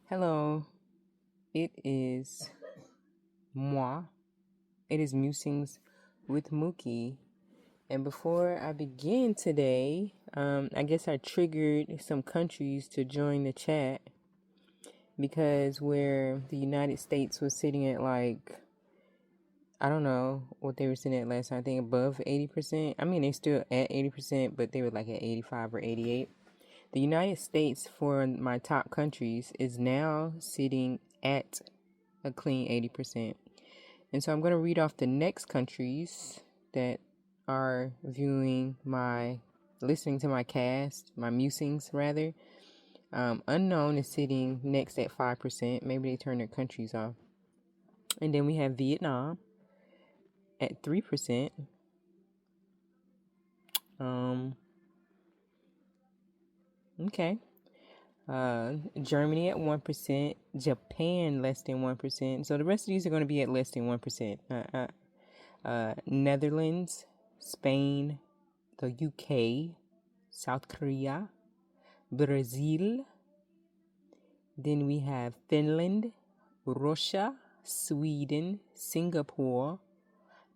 Hello, it is moi. It is Musings with Mookie. And before I begin today, I guess I triggered some countries to join the chat because where the United States was sitting at I don't know what they were sitting at last time, I think above 80%. I mean, they're still at 80%, but they were like at 85 or 88. The United States, for my top countries, is now sitting at a clean 80%. And so I'm going to read off the next countries that are listening to my cast, my musings rather. Unknown is sitting next at 5%. Maybe they turn their countries off. And then we have Vietnam at 3%. Okay. Germany at 1%, Japan less than 1%. So the rest of these are going to be at less than 1%. Netherlands, Spain, the UK, South Korea, Brazil. Then we have Finland, Russia, Sweden, Singapore,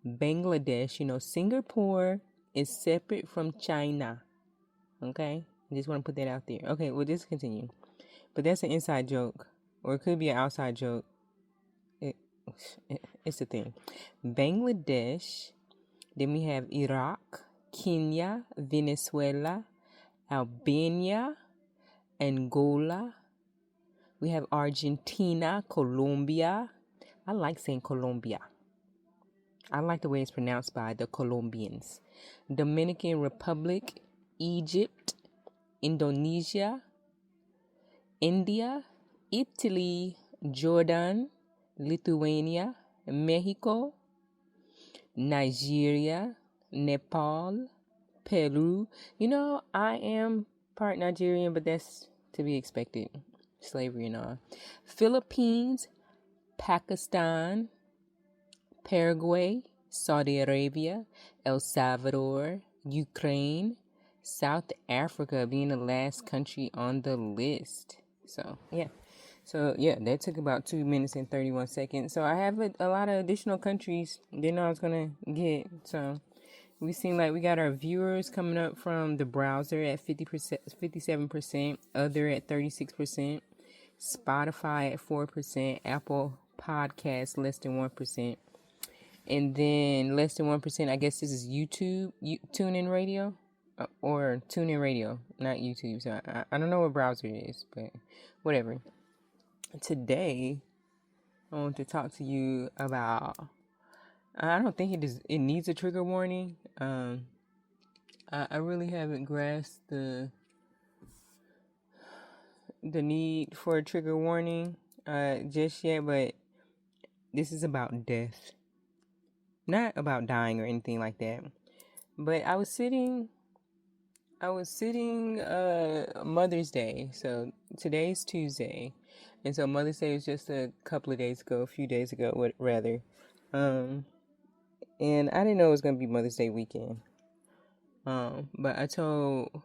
Bangladesh. Singapore is separate from China. Okay? I just want to put that out there. Okay, we'll just continue. But that's an inside joke. Or it could be an outside joke. It's a thing. Bangladesh. Then we have Iraq, Kenya, Venezuela, Albania, Angola. We have Argentina, Colombia. I like saying Colombia. I like the way it's pronounced by the Colombians. Dominican Republic, Egypt, Indonesia, India, Italy, Jordan, Lithuania, Mexico, Nigeria, Nepal, Peru. I am part Nigerian, but that's to be expected. Slavery and all. Philippines, Pakistan, Paraguay, Saudi Arabia, El Salvador, Ukraine, South Africa being the last country on the list. So, that took about 2 minutes and 31 seconds. So I have a lot of additional countries didn't know I was going to get. So we seem like we got our viewers coming up from the browser at 50%, 57%, other at 36%, Spotify at 4%, Apple Podcasts less than 1%. And then less than 1%, I guess this is YouTube, TuneIn Radio, or TuneIn Radio, not YouTube. So I don't know what browser it is, but whatever. Today, I want to talk to you about, I don't think it needs a trigger warning. I really haven't grasped the need for a trigger warning just yet, but this is about death. Not about dying or anything like that. But I was sitting Mother's Day. So today's Tuesday. And so Mother's Day was just a few days ago, rather. And I didn't know it was going to be Mother's Day weekend. But I told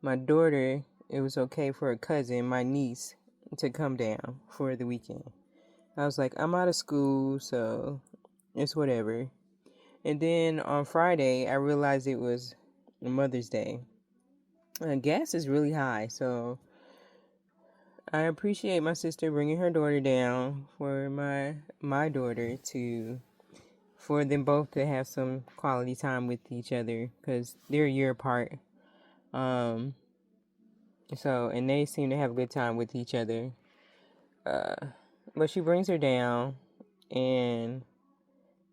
my daughter it was okay for a cousin, my niece, to come down for the weekend. I was like, I'm out of school, so it's whatever. And then on Friday, I realized it was Mother's Day. Gas is really high, so I appreciate my sister bringing her daughter down for my daughter for them both to have some quality time with each other because they're a year apart. And they seem to have a good time with each other. But she brings her down, and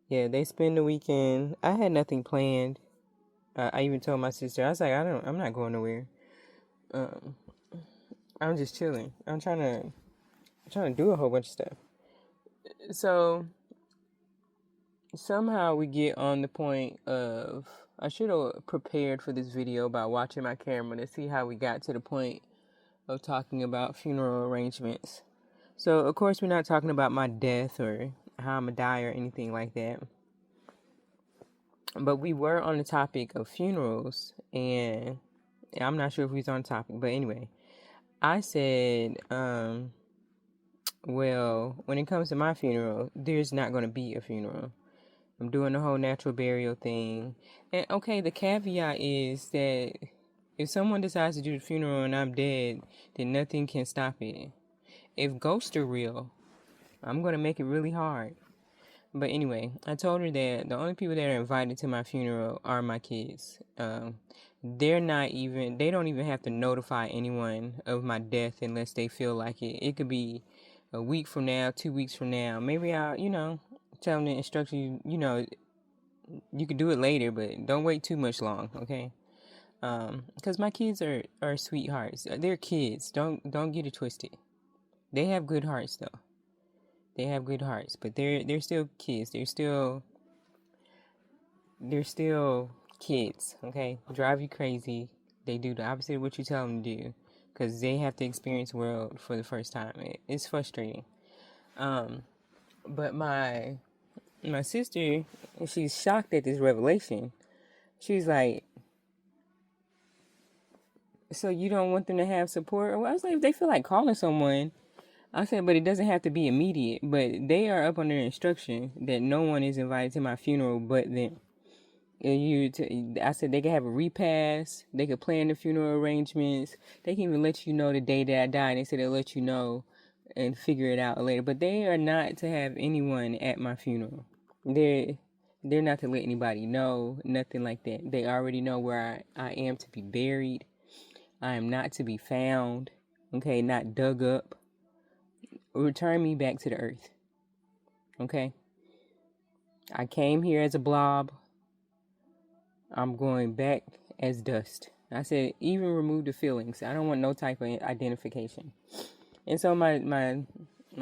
yeah, they spend the weekend. I had nothing planned. I even told my sister, I was like, I'm not going nowhere. I'm just chilling. I'm trying to do a whole bunch of stuff. So somehow we get on the point of, I should have prepared for this video by watching my camera to see how we got to the point of talking about funeral arrangements. So of course we're not talking about my death or how I'm gonna die or anything like that. But we were on the topic of funerals, and I'm not sure if we was on topic, but anyway, I said, Well, when it comes to my funeral, there's not going to be a funeral. I'm doing the whole natural burial thing. And okay, the caveat is that if someone decides to do the funeral and I'm dead, then nothing can stop it. If ghosts are real, I'm going to make it really hard. But anyway, I told her that the only people that are invited to my funeral are my kids. They don't even have to notify anyone of my death unless they feel like it. It could be a week from now, 2 weeks from now. Maybe I'll, tell them to instruct you, you could do it later, but don't wait too much long, okay? Because my kids are sweethearts. They're kids. Don't get it twisted. They have good hearts though. They have good hearts, but they're still kids. They're still kids, okay? Drive you crazy. They do the opposite of what you tell them to do because they have to experience the world for the first time. It's frustrating. But my sister, she's shocked at this revelation. She's like, so you don't want them to have support? Well, I was like, if they feel like calling someone, I said, but it doesn't have to be immediate. But they are up under instruction that no one is invited to my funeral but them. I said they could have a repast. They could plan the funeral arrangements. They can even let you know the day that I die. They said they'll let you know and figure it out later. But they are not to have anyone at my funeral. They're not to let anybody know, nothing like that. They already know where I am to be buried. I am not to be found. Okay, not dug up. Return me back to the earth. Okay? I came here as a blob. I'm going back as dust. I said, even remove the feelings. I don't want no type of identification. And so my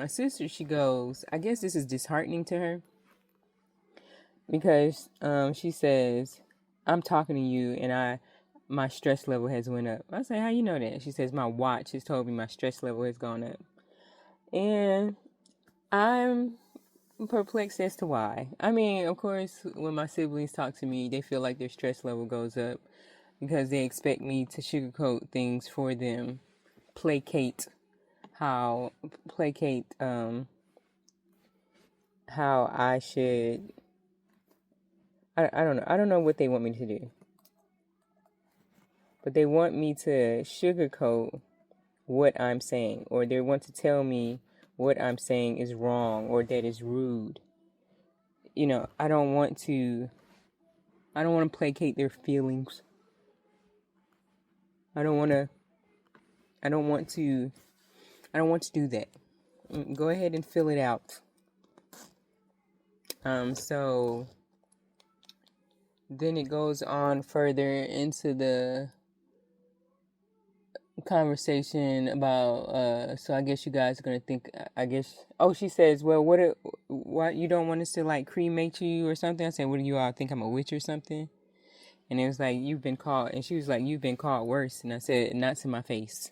sister, she goes, I guess this is disheartening to her because she says, I'm talking to you and my stress level has went up. I say, how you know that? She says, my watch has told me my stress level has gone up. And I'm perplexed as to why. I mean, of course, when my siblings talk to me, they feel like their stress level goes up because they expect me to sugarcoat things for them, placate how I should. I don't know. I don't know what they want me to do, but they want me to sugarcoat what I'm saying, or they want to tell me what I'm saying is wrong or that is rude. I don't want to placate their feelings. I don't want to do that. Go ahead and fill it out. So then it goes on further into the conversation about so I guess you guys are gonna think she says, well, why you don't want us to like cremate you or something? I said, what do you all think, I'm a witch or something? And it was like, you've been called, and she was like, you've been called worse. And I said, not to my face.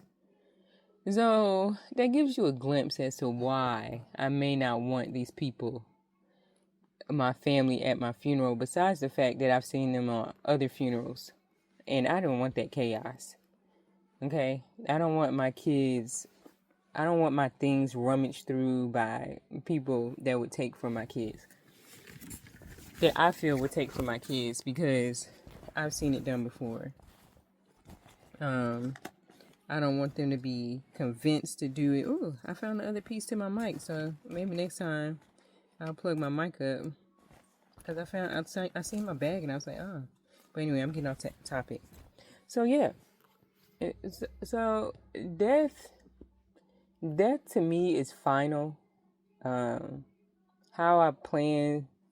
So that gives you a glimpse as to why I may not want these people, my family, at my funeral, besides the fact that I've seen them on other funerals and I don't want that chaos. Okay, I don't want my things rummaged through by people that would take from my kids, that I feel would take from my kids, because I've seen it done before. I don't want them to be convinced to do it. Ooh, I found the other piece to my mic, so maybe next time I'll plug my mic up, because I seen my bag and I was like, oh. But anyway, I'm getting off topic. So yeah. So death to me is final. How I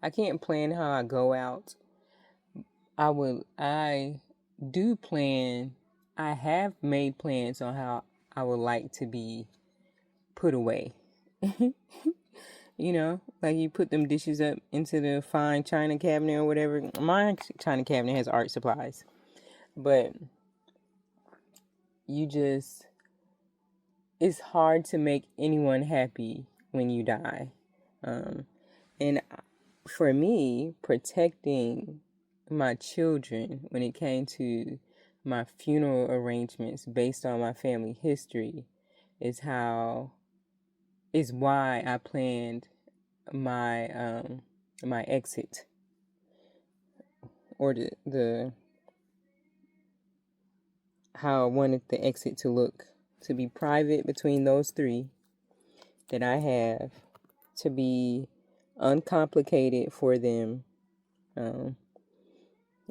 can't plan how I go out. I have made plans on how I would like to be put away. Like you put them dishes up into the fine china cabinet or whatever. My china cabinet has art supplies, but it's hard to make anyone happy when you die. And for me, protecting my children when it came to my funeral arrangements based on my family history is how is why I planned my my exit, or the how I wanted the exit to look, to be private between those three that I have, to be uncomplicated for them.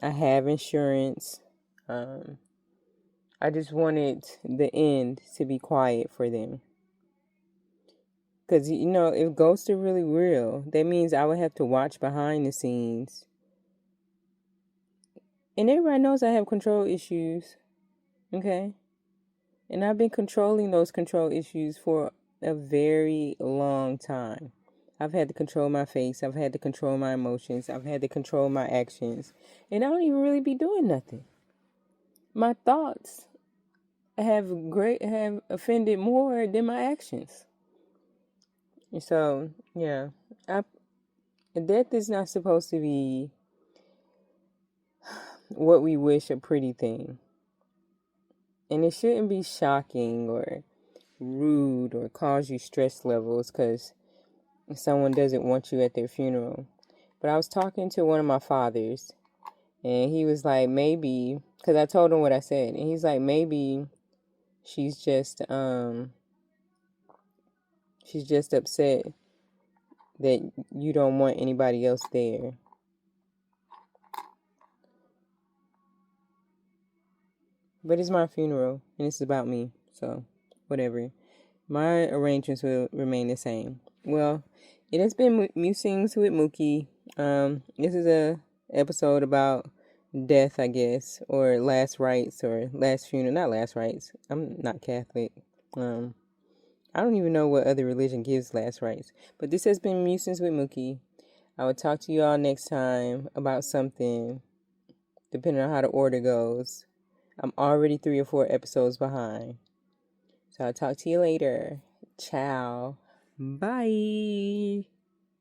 I have insurance. I just wanted the end to be quiet for them. Because, you know, if ghosts are really real, that means I would have to watch behind the scenes. And everybody knows I have control issues. Okay? And I've been controlling those control issues for a very long time. I've had to control my face. I've had to control my emotions. I've had to control my actions. And I don't even really be doing nothing. My thoughts have offended more than my actions. And so, yeah. Death is not supposed to be what we wish a pretty thing. And it shouldn't be shocking or rude or cause you stress levels because someone doesn't want you at their funeral. But I was talking to one of my fathers, and he was like, maybe, because I told him what I said, and he's like, maybe she's just upset that you don't want anybody else there. But it's my funeral, and it's about me, so whatever. My arrangements will remain the same. Well, it has been Musings with Mookie. This is a episode about death, I guess, or last rites, or last funeral. Not last rites. I'm not Catholic. I don't even know what other religion gives last rites. But this has been Musings with Mookie. I will talk to you all next time about something, depending on how the order goes. I'm already 3 or 4 episodes behind. So I'll talk to you later. Ciao. Bye.